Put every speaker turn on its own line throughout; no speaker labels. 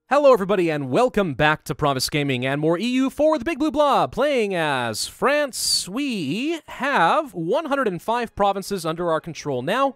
Hello everybody and welcome back to Pravus Gaming and more EU for the Big Blue Blob. Playing as France, we have 105 provinces under our control now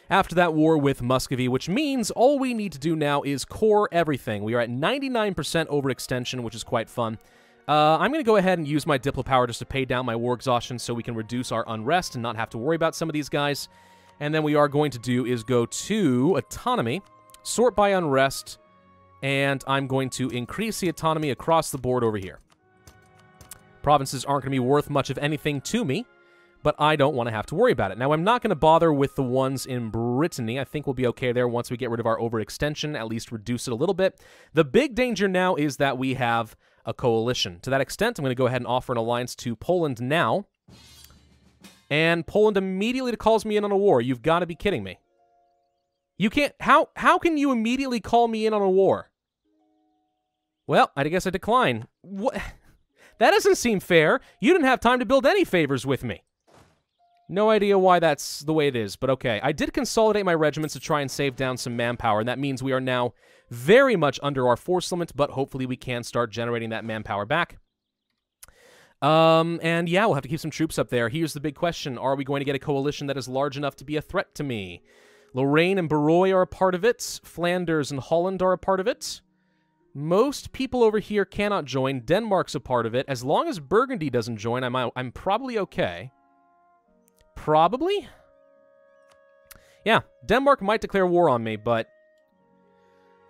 after that war with Muscovy, which means all we need to do now is core everything. We are at 99% overextension, which is quite fun. I'm going to go ahead and use my Diplo power just to pay down my war exhaustion so we can reduce our unrest and not have to worry about some of these guys. And then we are going to do is go to autonomy, sort by unrest, and I'm going to increase the autonomy across the board over here. Provinces aren't going to be worth much of anything to me, but I don't want to have to worry about it. Now, I'm not going to bother with the ones in Britannia. I think we'll be okay there once we get rid of our overextension, at least reduce it a little bit. The big danger now is that we have a coalition. To that extent, I'm going to go ahead and offer an alliance to Poland now. And Poland immediately calls me in on a war. You've got to be kidding me. You can't... How can you immediately call me in on a war? Well, I guess I decline. What? That doesn't seem fair. You didn't have time to build any favors with me. No idea why that's the way it is, but okay. I did consolidate my regiments to try and save down some manpower, and that means we are now very much under our force limit, but hopefully we can start generating that manpower back. And yeah, we'll have to keep some troops up there. Here's the big question. Are we going to get a coalition that is large enough to be a threat to me? Lorraine and Barroy are a part of it. Flanders and Holland are a part of it. Most people over here cannot join. Denmark's a part of it. As long as Burgundy doesn't join, I'm probably okay. Probably? Yeah, Denmark might declare war on me, but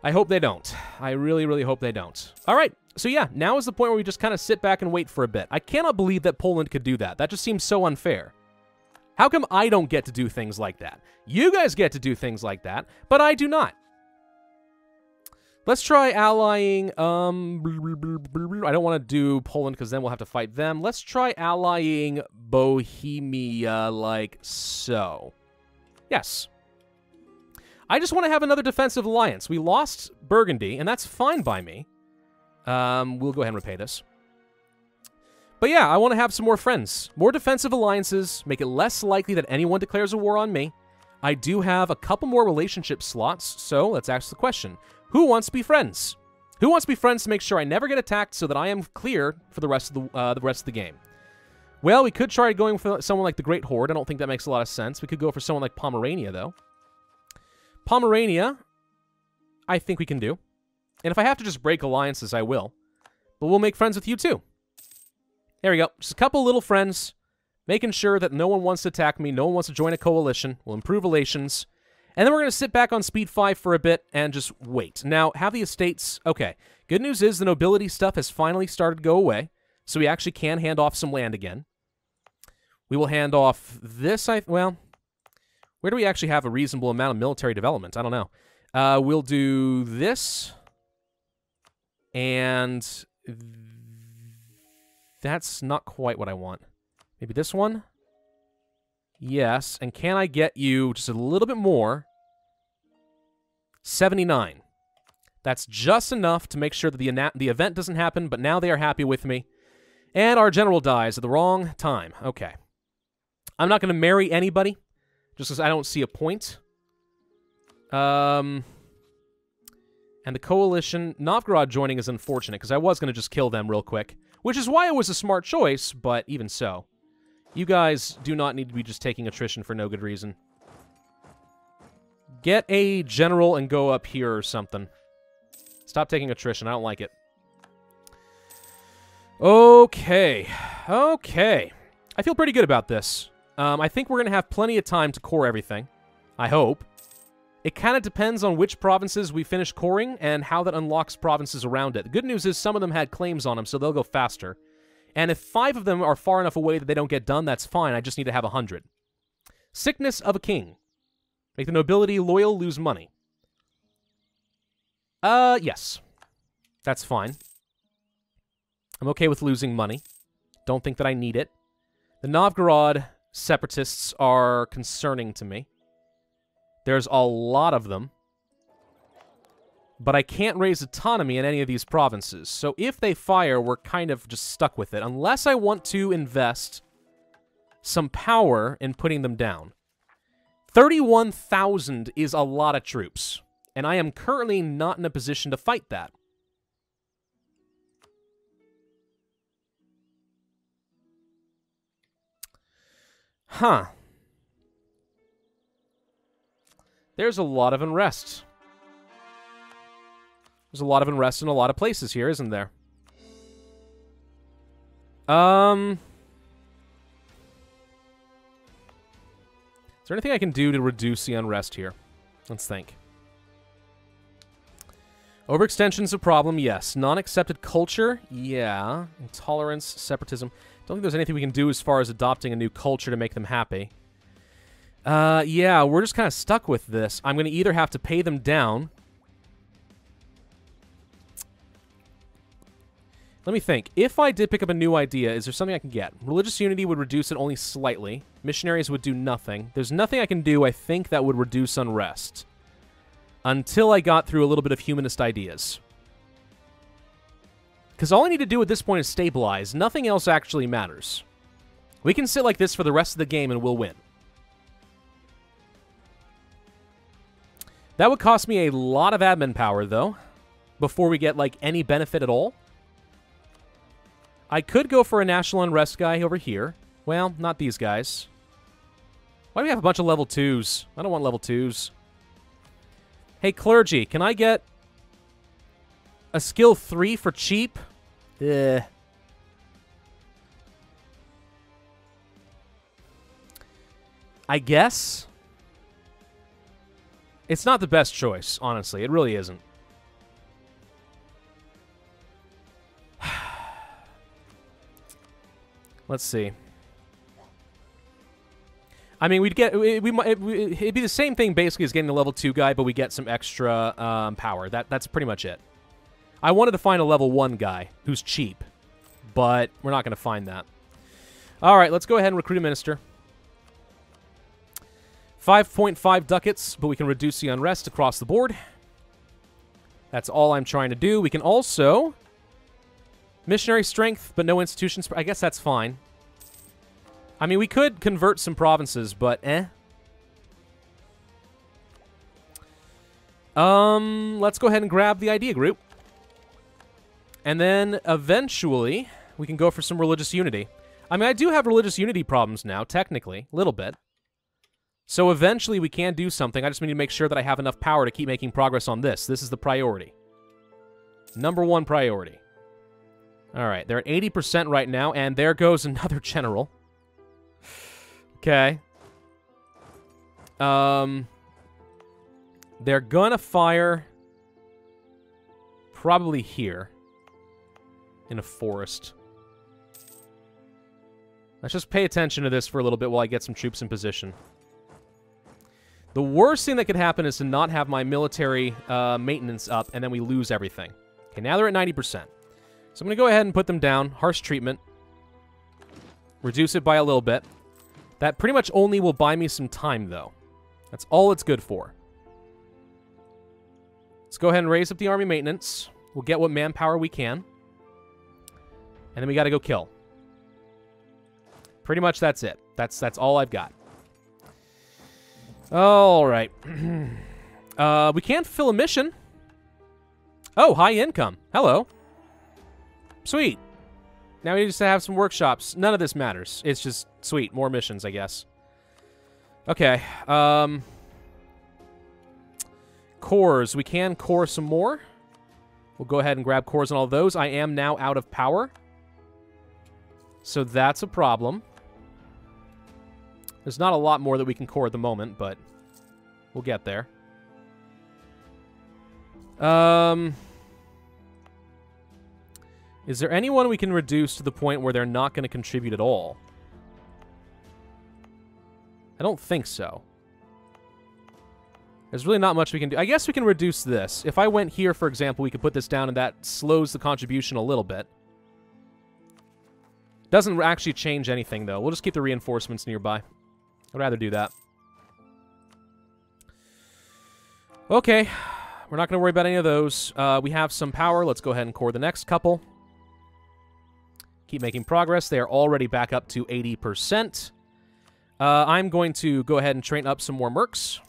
I hope they don't. I really, really hope they don't. All right, so yeah, now is the point where we just kind of sit back and wait for a bit. I cannot believe that Poland could do that. That just seems so unfair. How come I don't get to do things like that? You guys get to do things like that, but I do not. Let's try allying, I don't want to do Poland because then we'll have to fight them. Let's try allying Bohemia like so. Yes. I just want to have another defensive alliance. We lost Burgundy, and that's fine by me. We'll go ahead and repay this. But yeah, I want to have some more friends. More defensive alliances, make it less likely that anyone declares a war on me. I do have a couple more relationship slots, so let's ask the question. Who wants to be friends? Who wants to be friends to make sure I never get attacked so that I am clear for the rest of the game? Well, we could try going for someone like the Great Horde. I don't think that makes a lot of sense. We could go for someone like Pomerania, though. Pomerania, I think we can do. And if I have to just break alliances, I will. But we'll make friends with you, too. There we go. Just a couple little friends, making sure that no one wants to attack me, no one wants to join a coalition. We'll improve relations. And then we're going to sit back on speed 5 for a bit and just wait. Now, have the estates... Okay, good news is the nobility stuff has finally started to go away, so we actually can hand off some land again. We will hand off this, well, where do we actually have a reasonable amount of military development? I don't know. We'll do this, and that's not quite what I want. Maybe this one? Yes, and can I get you just a little bit more? 79. That's just enough to make sure that the event doesn't happen, but now they are happy with me. And our general dies at the wrong time. Okay. I'm not going to marry anybody, just because I don't see a point. And the coalition, Novgorod joining is unfortunate, because I was going to just kill them real quick, which is why it was a smart choice, but even so. You guys do not need to be just taking attrition for no good reason. Get a general and go up here or something. Stop taking attrition. I don't like it. Okay. Okay. I feel pretty good about this. I think we're going to have plenty of time to core everything. I hope. It kind of depends on which provinces we finish coring and how that unlocks provinces around it. The good news is some of them had claims on them, so they'll go faster. And if 5 of them are far enough away that they don't get done, that's fine. I just need to have 100. Sickness of a king. Make the nobility loyal, lose money. Yes. That's fine. I'm okay with losing money. Don't think that I need it. The Novgorod separatists are concerning to me. There's a lot of them. But I can't raise autonomy in any of these provinces. So if they fire, we're kind of just stuck with it. Unless I want to invest some power in putting them down. 31,000 is a lot of troops. And I am currently not in a position to fight that. Huh. There's a lot of unrest. There's a lot of unrest in a lot of places here, isn't there? Is there anything I can do to reduce the unrest here? Let's think. Overextension's a problem, yes. Non-accepted culture, yeah. Intolerance, separatism. Don't think there's anything we can do as far as adopting a new culture to make them happy. Yeah, we're just kind of stuck with this. I'm going to either have to pay them down. Let me think. If I did pick up a new idea, is there something I can get? Religious unity would reduce it only slightly. Missionaries would do nothing. There's nothing I can do, I think, that would reduce unrest. Until I got through a little bit of humanist ideas. Because all I need to do at this point is stabilize. Nothing else actually matters. We can sit like this for the rest of the game and we'll win. That would cost me a lot of admin power, though, before we get, like, any benefit at all. I could go for a national unrest guy over here. Well, not these guys. Why do we have a bunch of level 2s? I don't want level 2s. Hey, clergy, can I get a skill 3 for cheap? I guess. It's not the best choice, honestly. It really isn't. Let's see. I mean, it'd be the same thing basically as getting a level 2 guy, but we get some extra power. That's pretty much it. I wanted to find a level 1 guy who's cheap, but we're not going to find that. All right, let's go ahead and recruit a minister. 5.5 ducats, but we can reduce the unrest across the board. That's all I'm trying to do. We can also... missionary strength, but no institutions. I guess that's fine. I mean, we could convert some provinces, but let's go ahead and grab the idea group. And then, eventually, we can go for some religious unity. I mean, I do have religious unity problems now, technically. A little bit. So, eventually, we can do something. I just need to make sure that I have enough power to keep making progress on this. This is the priority. #1 priority. All right, they're at 80% right now, and there goes another general. Okay. They're gonna fire probably here in a forest. Let's just pay attention to this for a little bit while I get some troops in position. The worst thing that could happen is to not have my military maintenance up, and then we lose everything. Okay, now they're at 90%. So I'm going to go ahead and put them down. Harsh treatment. Reduce it by a little bit. That pretty much only will buy me some time, though. That's all it's good for. Let's go ahead and raise up the army maintenance. We'll get what manpower we can. And then we got to go kill. Pretty much that's it. That's all I've got. All right. We can't fill a mission. Oh, high income. Hello. Sweet. Now we just have some workshops. None of this matters. It's just, sweet, more missions, I guess. Okay. Cores. We can core some more. We'll go ahead and grab cores on all those. I am now out of power. So that's a problem. There's not a lot more that we can core at the moment, but we'll get there. Is there anyone we can reduce to the point where they're not going to contribute at all? I don't think so. There's really not much we can do. I guess we can reduce this. If I went here, for example, we could put this down, and that slows the contribution a little bit. Doesn't actually change anything, though. We'll just keep the reinforcements nearby. I'd rather do that. Okay. We're not going to worry about any of those. We have some power. Let's go ahead and core the next couple. Keep making progress. They are already back up to 80%. I'm going to go ahead and train up some more mercs.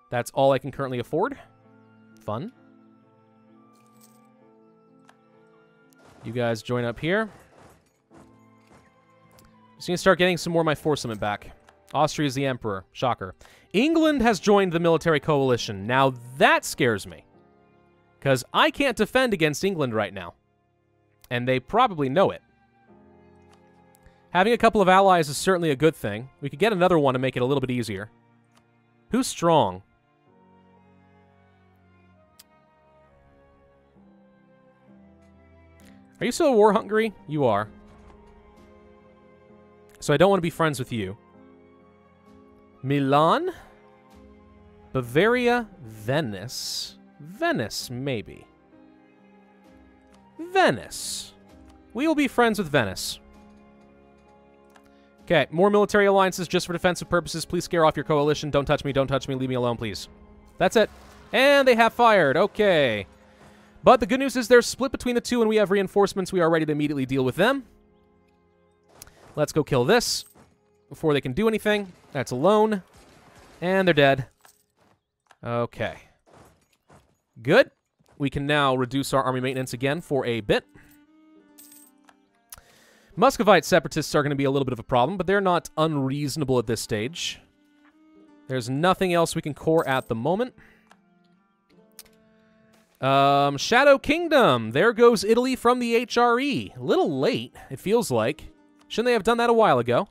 That's all I can currently afford. Fun. You guys join up here. Just need to start getting some more of my force limit back. Austria is the emperor. Shocker. England has joined the military coalition. Now that scares me. Because I can't defend against England right now. And they probably know it. Having a couple of allies is certainly a good thing. We could get another one to make it a little bit easier. Who's strong? Are you still war hungry? You are. So I don't want to be friends with you. Milan? Bavaria? Venice? Venice, maybe. Venice. We will be friends with Venice. Okay, more military alliances just for defensive purposes. Please scare off your coalition. Don't touch me, leave me alone, please. That's it. And they have fired. Okay. But the good news is they're split between the two and we have reinforcements. We are ready to immediately deal with them. Let's go kill this before they can do anything. That's a lone. And they're dead. Okay. Good. We can now reduce our army maintenance again for a bit. Muscovite separatists are going to be a little bit of a problem, but they're not unreasonable at this stage. There's nothing else we can core at the moment. Shadow Kingdom. There goes Italy from the HRE. A little late, it feels like. Shouldn't they have done that a while ago?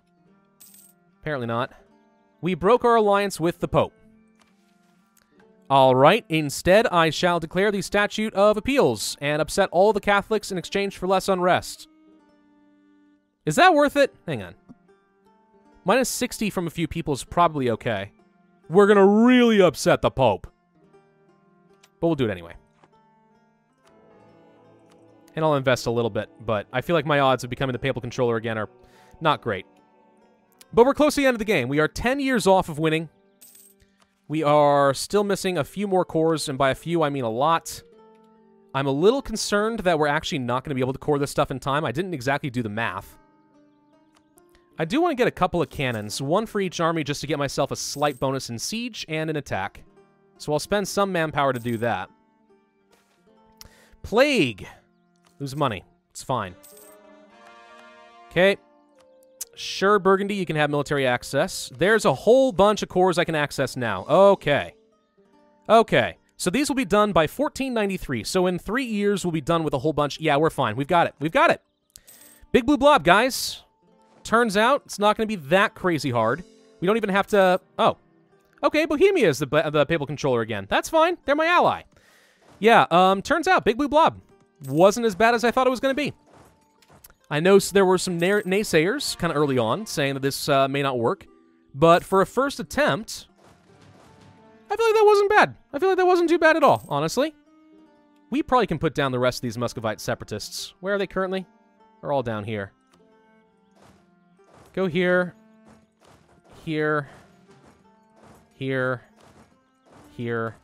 Apparently not. We broke our alliance with the Pope. All right, instead, I shall declare the Statute of Appeals and upset all the Catholics in exchange for less unrest. Is that worth it? Hang on. Minus 60 from a few people is probably okay. We're going to really upset the Pope. But we'll do it anyway. And I'll invest a little bit, but I feel like my odds of becoming the Papal Controller again are not great. But we're close to the end of the game. We are 10 years off of winning. We are still missing a few more cores, and by a few, I mean a lot. I'm a little concerned that we're actually not going to be able to core this stuff in time. I didn't exactly do the math. I do want to get a couple of cannons, one for each army just to get myself a slight bonus in siege and an attack. So I'll spend some manpower to do that. Plague. Lose money. It's fine. Okay. Sure, Burgundy, you can have military access. There's a whole bunch of cores I can access now. Okay. Okay. So these will be done by 1493. So in 3 years, we'll be done with a whole bunch. Yeah, we're fine. We've got it. We've got it. Big Blue Blob, guys. Turns out it's not going to be that crazy hard. We don't even have to... Oh. Okay, Bohemia is the Papal Controller again. That's fine. They're my ally. Yeah, turns out Big Blue Blob wasn't as bad as I thought it was going to be. I know there were some naysayers kind of early on saying that this may not work. But for a first attempt, I feel like that wasn't bad. I feel like that wasn't too bad at all, honestly. We probably can put down the rest of these Muscovite separatists. Where are they currently? They're all down here. Go here. Here. Here. Here.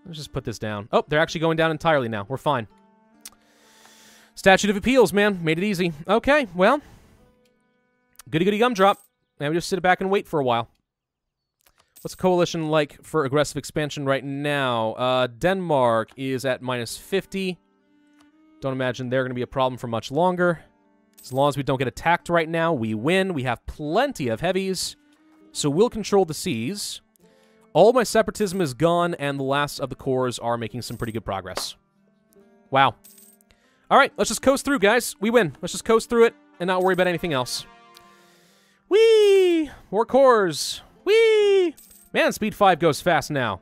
Let's just put this down. Oh, they're actually going down entirely now. We're fine. Statute of Appeals, man. Made it easy. Okay, well. Goody-goody gumdrop. Now we just sit back and wait for a while. What's the coalition like for aggressive expansion right now? Denmark is at minus 50. Don't imagine they're going to be a problem for much longer. As long as we don't get attacked right now, we win. We have plenty of heavies, so we'll control the seas. All my separatism is gone, and the last of the cores are making some pretty good progress. Wow. All right, let's just coast through, guys. We win. Let's just coast through it and not worry about anything else. Whee! More cores. Whee! Man, speed 5 goes fast now.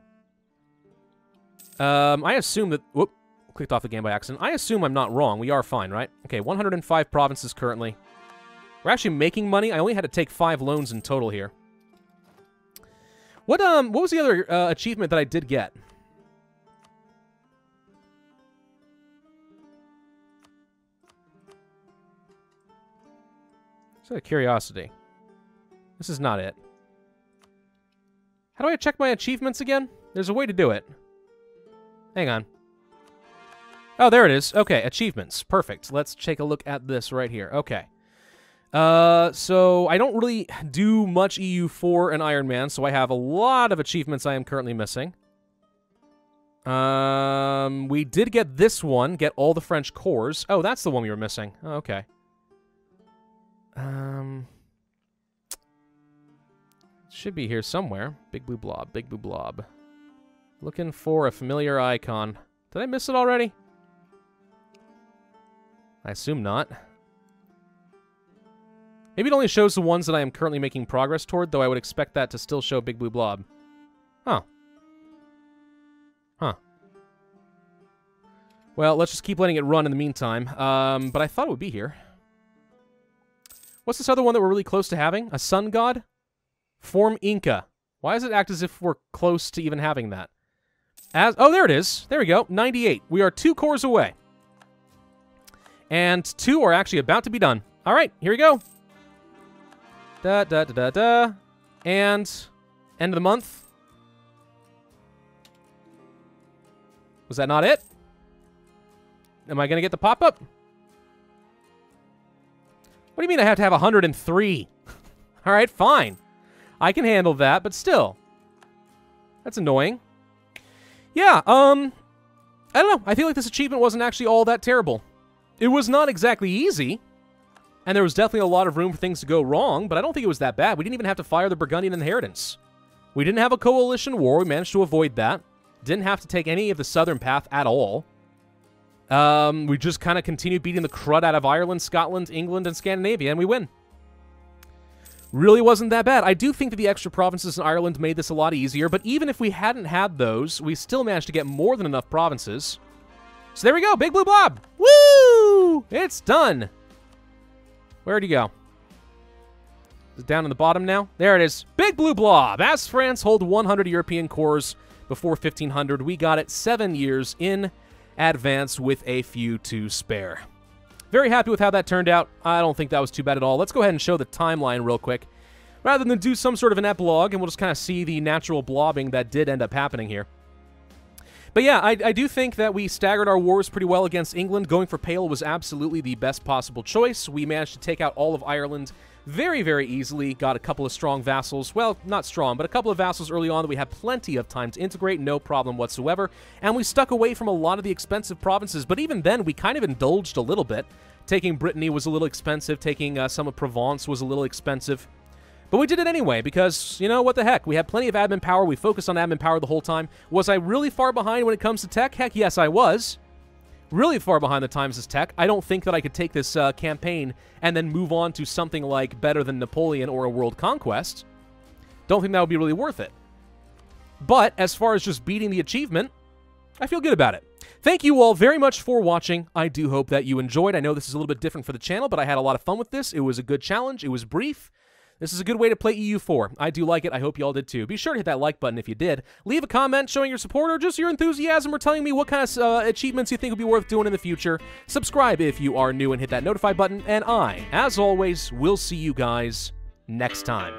I assume that... Whoop. Clicked off the game by accident. I assume I'm not wrong. We are fine, right? Okay, 105 provinces currently. We're actually making money. I only had to take 5 loans in total here. What was the other achievement that I did get? Just out of curiosity. This is not it. How do I check my achievements again? There's a way to do it. Hang on. Oh, there it is. Okay, achievements. Perfect. Let's take a look at this right here. Okay. So I don't really do much EU4 and Iron Man, so I have a lot of achievements I am currently missing. We did get this one, get all the French cores. Oh, that's the one we were missing. Oh, okay. Should be here somewhere. Big Blue Blob, Big Blue Blob. Looking for a familiar icon. Did I miss it already? I assume not. Maybe it only shows the ones that I am currently making progress toward, though I would expect that to still show Big Blue Blob. Huh. Huh. Well, let's just keep letting it run in the meantime. But I thought it would be here. What's this other one that we're really close to having? A sun god? Form Inca. Why does it act as if we're close to even having that? Oh, there it is. There we go. 98. We are 2 cores away. And 2 are actually about to be done. All right, here we go. Da, da, da, da, da. And end of the month. Was that not it? Am I going to get the pop-up? What do you mean I have to have 103? All right, fine. I can handle that, but still. That's annoying. Yeah, I don't know. I feel like this achievement wasn't actually all that terrible. It was not exactly easy, and there was definitely a lot of room for things to go wrong, but I don't think it was that bad. We didn't even have to fire the Burgundian inheritance. We didn't have a coalition war. We managed to avoid that. Didn't have to take any of the southern path at all. We just kind of continued beating the crud out of Ireland, Scotland, England, and Scandinavia, and we win. Really wasn't that bad. I do think that the extra provinces in Ireland made this a lot easier, but even if we hadn't had those, we still managed to get more than enough provinces. So there we go, Big Blue Blob! Woo! It's done! Where'd he go? Is it down in the bottom now? There it is. Big Blue Blob! As France hold 100 European cores before 1500, we got it 7 years in advance with a few to spare. Very happy with how that turned out. I don't think that was too bad at all. Let's go ahead and show the timeline real quick, rather than do some sort of an epilogue, and we'll just kind of see the natural blobbing that did end up happening here. But yeah, I do think that we staggered our wars pretty well against England. Going for Pale was absolutely the best possible choice. We managed to take out all of Ireland very, very easily. Got a couple of strong vassals. Well, not strong, but a couple of vassals early on that we had plenty of time to integrate, no problem whatsoever. And we stuck away from a lot of the expensive provinces, but even then, we kind of indulged a little bit. Taking Brittany was a little expensive. Taking some of Provence was a little expensive. But we did it anyway, because, you know, what the heck? We had plenty of admin power. We focused on admin power the whole time. Was I really far behind when it comes to tech? Heck, yes, I was. Really far behind the times as tech. I don't think that I could take this campaign and then move on to something like better than Napoleon or a world conquest. Don't think that would be really worth it. But as far as just beating the achievement, I feel good about it. Thank you all very much for watching. I do hope that you enjoyed. I know this is a little bit different for the channel, but I had a lot of fun with this. It was a good challenge. It was brief. This is a good way to play EU4. I do like it. I hope you all did too. Be sure to hit that like button if you did. Leave a comment showing your support or just your enthusiasm or telling me what kind of achievements you think would be worth doing in the future. Subscribe if you are new and hit that notify button. And I, as always, will see you guys next time.